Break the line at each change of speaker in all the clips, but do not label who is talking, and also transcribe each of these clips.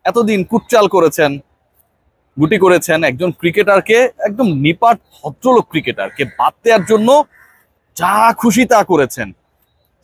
এতদিন কুটচাল করেছেন, গুটি করেছেন একজন ক্রিকেটারকে, একদম নিপাট ভদ্রলোক ক্রিকেটারকে বাদ দেওয়ার জন্য যা খুশি তা করেছেন।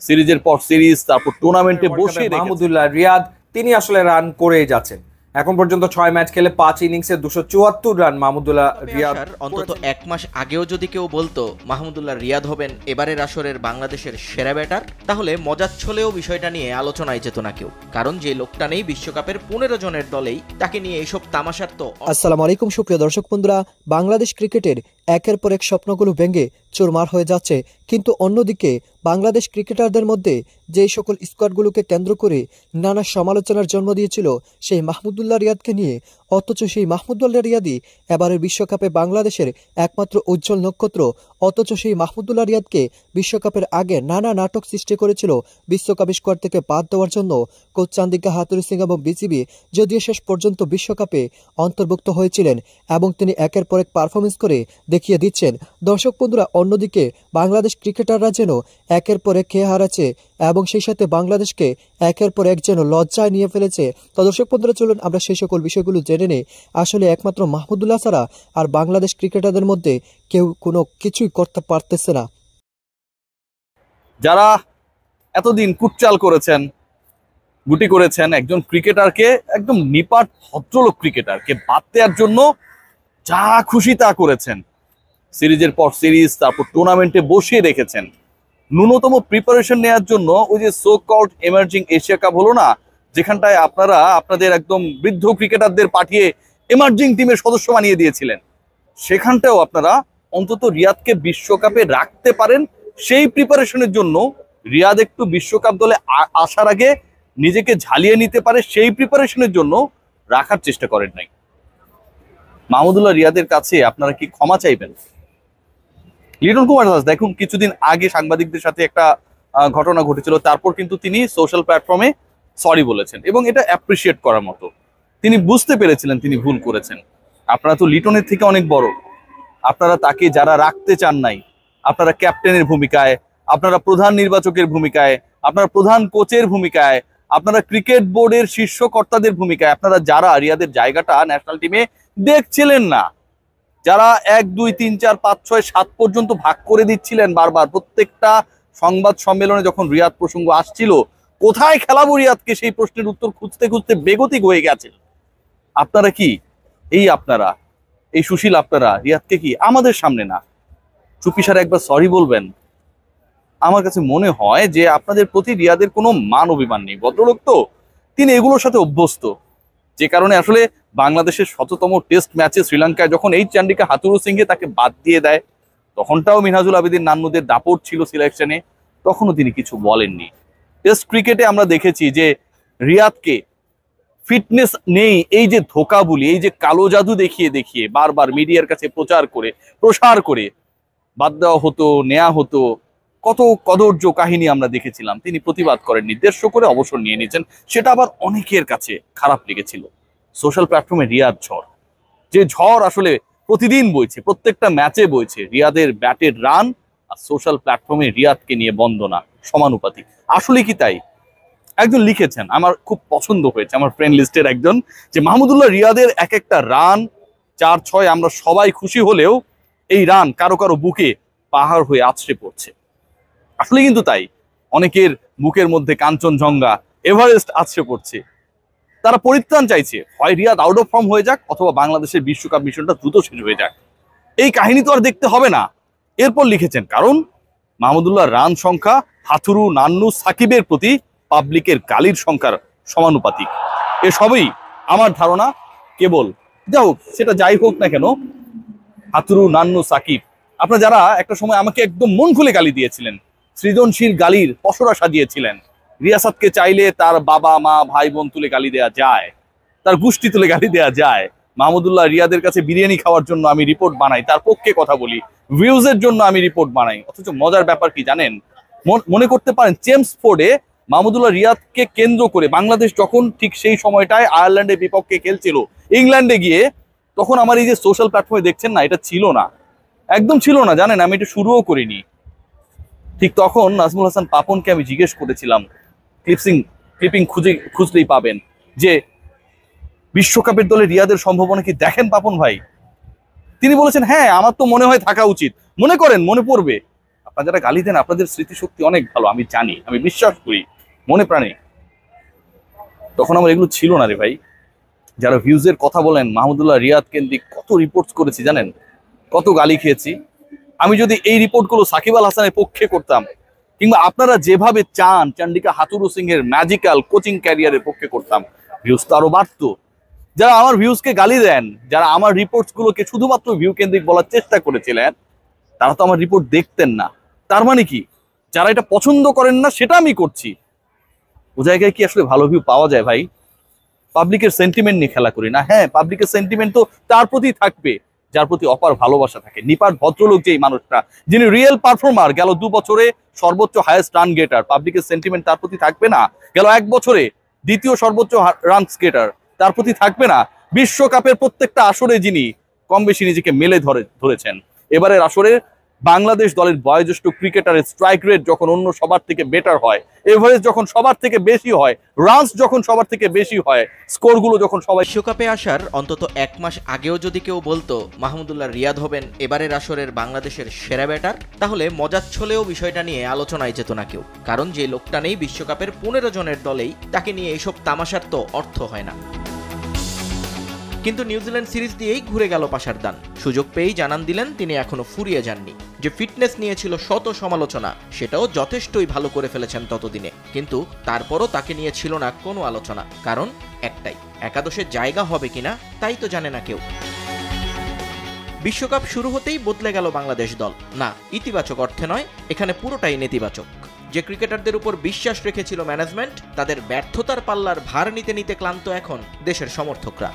সিরিজের পর সিরিজ, তারপর টুর্নামেন্টে বসে
মাহমুদুল্লাহ রিয়াদ তিনি আসলে রান করেই যাচ্ছেন। এখন পর্যন্ত 6 ম্যাচ খেলে 5 ইনিংসে 274 রান মাহমুদুল্লাহ রিয়াদ।
অন্তত 1 মাস আগেও যদি কেউ বলতো মাহমুদুল্লাহ রিয়াদ হবেন এবারের আসরের বাংলাদেশের সেরা ব্যাটার, তাহলে মজার ছলেও বিষয়টা নিয়ে আলোচনায় যেত না কেউ। কারণ যে লোকটা নেই বিশ্বকাপের 15 জনের দলেই, তাকে নিয়ে এইসব তামাশার তো।
আসসালামু আলাইকুম সুপ্রিয় দর্শক বন্ধুরা, বাংলাদেশ ক্রিকেটের একের পর এক স্বপ্নগুলো ভেঙে চুরমার হয়ে যাচ্ছে। কিন্তু অন্যদিকে বাংলাদেশ ক্রিকেটারদের মধ্যে যে সকল স্কোয়াডগুলোকে কেন্দ্র করে নানা সমালোচনার জন্ম দিয়েছিল সেই মাহমুদুল্লাহ রিয়াদকে নিয়ে, অথচ সেই মাহমুদুল্লাহ রিয়াদই এবারের বিশ্বকাপে বাংলাদেশের একমাত্র উজ্জ্বল নক্ষত্র। অথচ সেই মাহমুদুল্লাহ রিয়াদকে বিশ্বকাপের আগে নানা নাটক সৃষ্টি করেছিল বিশ্বকাপ স্কোয়াড থেকে বাদ দেওয়ার জন্য কোচ চান্দিকা হাথুরু সিং এবং বিসিবি, যদিও শেষ পর্যন্ত বিশ্বকাপে অন্তর্ভুক্ত হয়েছিলেন এবং তিনি একের পর এক পারফরমেন্স করে দেখিয়ে দিচ্ছেন। দর্শক বন্ধুরা, অন্যদিকে বাংলাদেশ ক্রিকেটাররা যেন একের পর এক খেয়ে হারাচ্ছে এবং সেই সাথে বাংলাদেশকে একের পর এক যেন লজ্জায় নিয়ে ফেলেছে। তো দর্শক বন্ধুরা, চলুন আমরা সেই সকল বিষয়গুলো জেনে নেই। আসলে একমাত্র মাহমুদুল্লাহ ছাড়া আর বাংলাদেশ ক্রিকেটারদের মধ্যে কেউ কোনো কিছুই করতে পারতেছে না।
যারা এতদিন কুটচাল করেছেন, গুটি করেছেন একজন ক্রিকেটারকে, একদম নিপাট ভদ্রলোক ক্রিকেটারকে বাদ দেওয়ার জন্য যা খুশি তা করেছেন। সিরিজের পর সিরিজ, তারপর টুর্নামেন্টে বসিয়ে রেখেছেন। ন্যূনতম প্রিপারেশন নেওয়ার জন্য ওই যে so called emerging Asia cup হলো না, যেখানটায় আপনারা আপনাদের একদম বৃদ্ধ ক্রিকেটারদের পাঠিয়ে এমার্জিং টিমের সদস্য বানিয়ে দিয়েছিলেন, সেখানটাও আপনারা অন্তত রিয়াদকে বিশ্বকাপে রাখতে পারেন। সেই প্রিপারেশনের জন্য রিয়াদ একটু বিশ্বকাপ দলে আসার আগে নিজেকে ঝালিয়ে নিতে পারে, সেই প্রিপারেশনের জন্য রাখার চেষ্টা করেন নাই। মাহমুদুল্লাহ রিয়াদের কাছে আপনারা কি ক্ষমা চাইবেন? লিটন কুমার দাস দেখুন, কিছুদিন আগে সাংবাদিকদের সাথে একটা ঘটনা ঘটেছিল, তারপর কিন্তু তিনি সোশ্যাল প্ল্যাটফর্মে সরি বলেছেন এবং এটা অ্যাপ্রিসিয়েট করার মতো। তিনি বুঝতে পেরেছিলেন তিনি ভুল করেছেন। আপনারা তো লিটনের থেকে অনেক বড়, আপনারা তাকে যারা রাখতে চান নাই, আপনারা ক্যাপ্টেনের ভূমিকায়, আপনারা প্রধান নির্বাচকের ভূমিকায়, আপনারা প্রধান কোচের ভূমিকায়, আপনারা ক্রিকেট বোর্ডের শীর্ষ কর্তাদের ভূমিকায়, আপনারা যারা রিয়াদের জায়গাটা ন্যাশনাল টিমে দেখছিলেন না, যারা 1, 2, 3, 4, 5, 6, 7 পর্যন্ত ভাগ করে দিচ্ছিলেন বারবার প্রত্যেকটা সংবাদ সম্মেলনে যখন রিয়াদ প্রসঙ্গ আসছিল, কোথায় খেলাবো রিয়াদকে সেই প্রশ্নের উত্তর খুঁজতে খুঁজতে বেগতিক হয়ে গেছে। আপনারা কি আপনারা এই সুশীল আপনারা রিয়াদকে কি আমাদের সামনে না চুপিসারে একবার সরি বলবেন? আমার কাছে মনে হয় যে আপনাদের প্রতি রিয়াদের কোনো মান অভিমান নেই। ভদ্রলোক তো, তিনি এগুলোর সাথে অভ্যস্ত, যে কারণে আসলে বাংলাদেশের 100তম টেস্ট ম্যাচে শ্রীলঙ্কায় যখন এই চান্ডিকা হাথুরু সিংহে তাকে বাদ দিয়ে দেয়, তখনটাও মিনহাজুল আবেদিন নান্নুদের দাপট ছিল সিলেকশনে, তখনও তিনি কিছু বলেননি। টেস্ট ক্রিকেটে আমরা দেখেছি যে রিয়াদকে ফিটনেস নেই এই যে ধোকা বলি, এই যে কালো জাদু দেখিয়ে দেখিয়ে বারবার মিডিয়ার কাছে প্রসার করে বাদ দেওয়া হতো, নেওয়া হতো, কত কদর্য কাহিনী আমরা দেখেছিলাম। তিনি প্রতিবাদ করেননি, দেড়শ করে অবসর নিয়ে নিয়েছেন। সেটা আবার অনেকের কাছে খারাপ লেগেছিল। সোশ্যাল প্ল্যাটফর্মে রিয়াদ ঝড়, যে ঝড় আসলে প্রতিদিন বইছে, প্রত্যেকটা ম্যাচে বইছে, রিয়াদের ব্যাটের রান আর সোশ্যাল প্ল্যাটফর্মে রিয়াদকে নিয়ে বন্দনা সমানুপাতিক। আসলে কি তাই? একজন লিখেছেন, আমার খুব পছন্দ হয়েছে, আমার ফ্রেন্ড লিস্টের একজন, যে মাহমুদুল্লাহ রিয়াদের এক একটা রান 4, 6 আমরা সবাই খুশি হলেও এই রান কারো কারো বুকে পাহাড় হয়ে আছড়ে পড়ছে। আসলে কিন্তু তাই, অনেকের বুকের মধ্যে কাঞ্চনজঙ্ঘা, এভারেস্ট আছড়ে পড়ছে। তারা পরিত্রাণ চাইছে, হয় রিয়াদ আউট অফ ফর্ম হয়ে যাক অথবা বাংলাদেশের বিশ্বকাপ মিশনটা দ্রুত শেষ হয়ে যাক। এই কাহিনী তো আর দেখতে হবে না। এরপর লিখেছেন, কারণ মাহমুদুল্লাহ রান সংখ্যা হাথুরু, নান্নু, সাকিবের প্রতি পাবলিকের গালির সংখ্যার সমানুপাতিক। এসবই আমার ধারণা কেবল, যাই হোক সেটা যাই হোক না কেন, হাথুরু, নান্নু, সাকিব, আপনারা যারা একটা সময় আমাকে একদম মন খুলে গালি দিয়েছিলেন, সৃজনশীল গালির পসরা সাজিয়েছিলেন, রিয়াসাতকে চাইলে তার বাবা মা ভাই বোন তুলে গালি দেওয়া যায়, তার গোষ্ঠী তুলে গালি দেওয়া যায়। মাহমুদুল্লাহ রিয়াদের কাছে বিরিয়ানি খাওয়ার জন্য আমি রিপোর্ট বানাই, তার পক্ষে কথা বলি, ভিউজের জন্য আমি রিপোর্ট বানাই। অথচ মজার ব্যাপার কি জানেন, মনে করতে পারেন চেমসফোর্ডে মাহমুদুল্লাহ রিয়াদকে কেন্দ্র করে বাংলাদেশ যখন ঠিক সেই সময়টায় আয়ারল্যান্ডের বিপক্ষে খেলছিল ইংল্যান্ডে গিয়ে, তখন আমার এই যে সোশ্যাল প্ল্যাটফর্মে দেখছেন না, এটা ছিল না, একদম ছিল না। জানেন, আমি এটা শুরুও করিনি। ঠিক তখন নাজমুল হাসান পাপনকে আমি জিজ্ঞেস করেছিলাম, ক্লিপিং খুঁজলেই পাবেন, যে বিশ্বকাপের দলে রিয়াদের সম্ভাবনা কি দেখেন পাপন ভাই? তিনি বলেছেন হ্যাঁ আমার তো মনে হয় থাকা উচিত। মনে করেন মনে পড়বে। আপনারা যারা গালি দেন আপনাদের স্মৃতিশক্তি অনেক ভালো, আমি জানি, আমি বিশ্বাস করি মনে প্রাণে। তখন আমার এগুলো ছিল না রে ভাই। যারা ভিউজের কথা বলেন মাহমুদুল্লাহ রিয়াদ কেন্দ্রিক কত রিপোর্টস করেছি জানেন, কত গালি খেয়েছি। আমি যদি এই রিপোর্টগুলো সাকিব আল হাসানের পক্ষে করতাম, কিংবা আপনারা যেভাবে চান চান্ডিকা হাথুরু সিং এর ম্যাজিক্যাল কোচিং ক্যারিয়ারের পক্ষে করতাম, ভিউজ তো আরো বাড়তো। যারা আমার ভিউজকে গালি দেন, যারা আমার রিপোর্টস গুলোকে শুধুমাত্র ভিউ কেন্দ্রিক বলার চেষ্টা করেছিলেন, তারা তো আমার রিপোর্ট দেখতেন না। তার মানে কি যারা এটা পছন্দ করেন না সেটা আমি করছি, ও জায়গায় কি আসলে ভালো ভিউ পাওয়া যায় ভাই? পাবলিকের সেন্টিমেন্ট নিয়ে খেলা করি না। হ্যাঁ, পাবলিকের সেন্টিমেন্ট তো তার প্রতি থাকবে যার প্রতি অপার ভালোবাসা থাকে। নিপাট ভদ্রলোক যেই মানুষটা, যিনি রিয়েল পারফর্মার, গেল 2 বছরে সর্বোচ্চ হাইয়েস্ট রান গেটার, পাবলিকের সেন্টিমেন্ট তার প্রতি থাকবে না? গেল 1 বছরে দ্বিতীয় সর্বোচ্চ রানস গেটার, তার প্রতি থাকবে না? বিশ্বকাপের প্রত্যেকটা আসরে যিনি কম বেশি নিজেকে মেলে ধরেছেন, এবারের আসরে বাংলাদেশ দলের বয়োজ্যেষ্ঠ ক্রিকেটারের স্ট্রাইক রেট যখন অন্য সবার থেকে বেটার হয়, এভারেজ যখন সবার থেকে বেশি হয়, রানস যখন সবার থেকে বেশি হয়, স্কোরগুলো যখন সবাই।
বিশ্বকাপে আসার অন্তত 1 মাস আগেও যদি কেউ বলতো মাহমুদুল্লাহ রিয়াদ হবেন এবারের আসরের বাংলাদেশের সেরা ব্যাটার, তাহলে মজাচ্ছলেও বিষয়টা নিয়ে আলোচনায় যেত না কেউ। কারণ যে লোকটা নেই বিশ্বকাপের 15 জনের দলেই, তাকে নিয়ে এইসব তামাশার তো অর্থ হয় না। কিন্তু নিউজিল্যান্ড সিরিজ দিয়েই ঘুরে গেল পাশার দান। সুযোগ পেয়েই জানান দিলেন তিনি এখনো ফুরিয়ে যাননি। যে ফিটনেস নিয়েছিল শত সমালোচনা, সেটাও যথেষ্টই ভালো করে ফেলেছেন ততদিনে। কিন্তু তারপরও তাকে নিয়ে ছিল না কোনো আলোচনা, কারণ একটাই, একাদশে জায়গা হবে কিনা তাই তো জানে না কেউ। বিশ্বকাপ শুরু হতেই বদলে গেল বাংলাদেশ দল। না, ইতিবাচক অর্থে নয়, এখানে পুরোটাই নেতিবাচক। যে ক্রিকেটারদের উপর বিশ্বাস রেখেছিল ম্যানেজমেন্ট, তাদের ব্যর্থতার পাল্লার ভার নিতে নিতে ক্লান্ত এখন দেশের সমর্থকরা।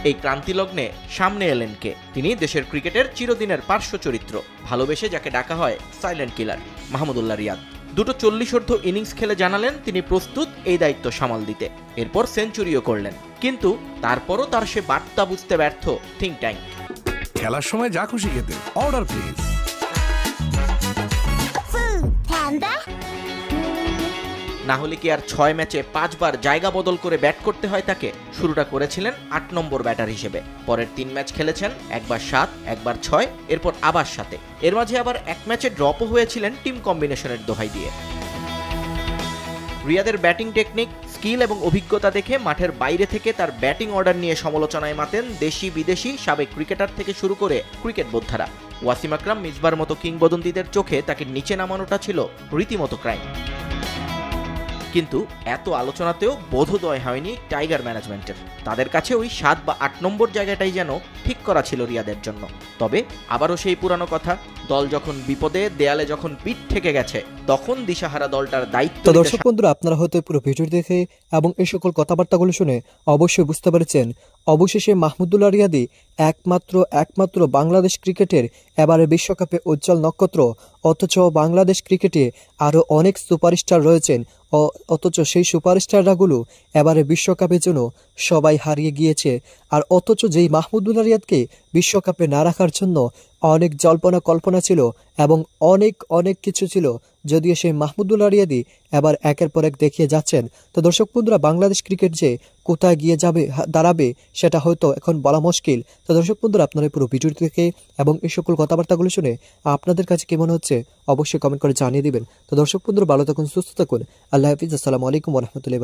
এই ক্রান্তিলগ্নে সামনে এলেন কে? তিনি দেশের ক্রিকেটের চিরদিনের পার্শ্ব চরিত্র, ভালোবেসে যাকে ডাকা হয় silent killer, Mahmudullah Riyad. 2 40 innings খেলে জানালেন তিনি প্রস্তুত এই দায়িত্ব সামাল দিতে। এরপর সেঞ্চুরিও করলেন। কিন্তু তারপরও তার সে বার্তা বুঝতে ব্যর্থ থিঙ্ক ট্যাঙ্ক।
খেলার সময় যা খুশি খেতে, অর্ডার প্লিজ।
না হলে কি আর 6 ম্যাচে 5 বার জায়গা বদল করে ব্যাট করতে হয় তাকে? শুরুটা করেছিলেন 8 নম্বর ব্যাটার হিসেবে, পরের 3 ম্যাচ খেলেছেন, একবার 7, একবার 6, এরপর আবার 7। এর মাঝে আবার 1 ম্যাচে ড্রপও হয়েছিলেন টিম কম্বিনেশনের দোহাই দিয়ে। রিয়াদের ব্যাটিং টেকনিক, স্কিল এবং অভিজ্ঞতা দেখে মাঠের বাইরে থেকে তার ব্যাটিং অর্ডার নিয়ে সমালোচনায় মাতেন দেশি বিদেশি সাবেক ক্রিকেটার থেকে শুরু করে ক্রিকেট বোদ্ধারা। ওয়াসিম আকরাম, মিসবার মতো কিংবদন্তিদের চোখে তাকে নিচে নামানোটা ছিল রীতিমতো ক্রাইম। কিন্তু এত আলোচনাতেও বোধোদয় হয়নি টাইগার ম্যানেজমেন্টের। তাদের কাছে ওই 7 বা 8 নম্বর জায়গাটাই যেন ঠিক করা ছিল রিয়াদের জন্য। তবে আবারও সেই পুরানো কথা, দল যখন বিপদে, দেয়ালে যখন পিঠ থেকে গেছে, তখন দিশাহারা দলটার দায়িত্ব।
তো দর্শক বন্ধুরা, আপনারা হয়তো পুরো ভিডিও দেখে এবং এই সকল কথাবার্তাগুলো শুনে অবশ্যই বুঝতে পেরেছেন, অবশেষে মাহমুদুল্লাহ রিয়াদি একমাত্র বাংলাদেশ ক্রিকেটের এবারে বিশ্বকাপে উজ্জ্বল নক্ষত্র। অথচ বাংলাদেশ ক্রিকেটে আরও অনেক সুপারস্টার রয়েছেন, অথচ সেই সুপারস্টাররাগুলো এবারে বিশ্বকাপের জন্য সবাই হারিয়ে গিয়েছে। আর অথচ যেই মাহমুদুল্লাহ রিয়াদকে বিশ্বকাপে না রাখার জন্য অনেক জল্পনা কল্পনা ছিল এবং অনেক কিছু ছিল, যদিও সেই মাহমুদুল্লাহ রিয়াদি এবার একের পর এক দেখিয়ে যাচ্ছেন। তো দর্শক বন্ধুরা, বাংলাদেশ ক্রিকেট যে কোথায় গিয়ে দাঁড়াবে সেটা হয়তো এখন বলা মুশকিল। তো দর্শক বন্ধুরা, আপনারা পুরো ভিডিওটি দেখে এবং এই সকল কথাবার্তাগুলো শুনে আপনাদের কাছে কেমন হচ্ছে অবশ্যই কমেন্ট করে জানিয়ে দিবেন। তো দর্শক বন্ধুরা, ভালো থাকুন, সুস্থ থাকুন, আল্লাহ হাফিজ, আসসালামু আলাইকুম ওয়া রাহমাতুল্লাহি।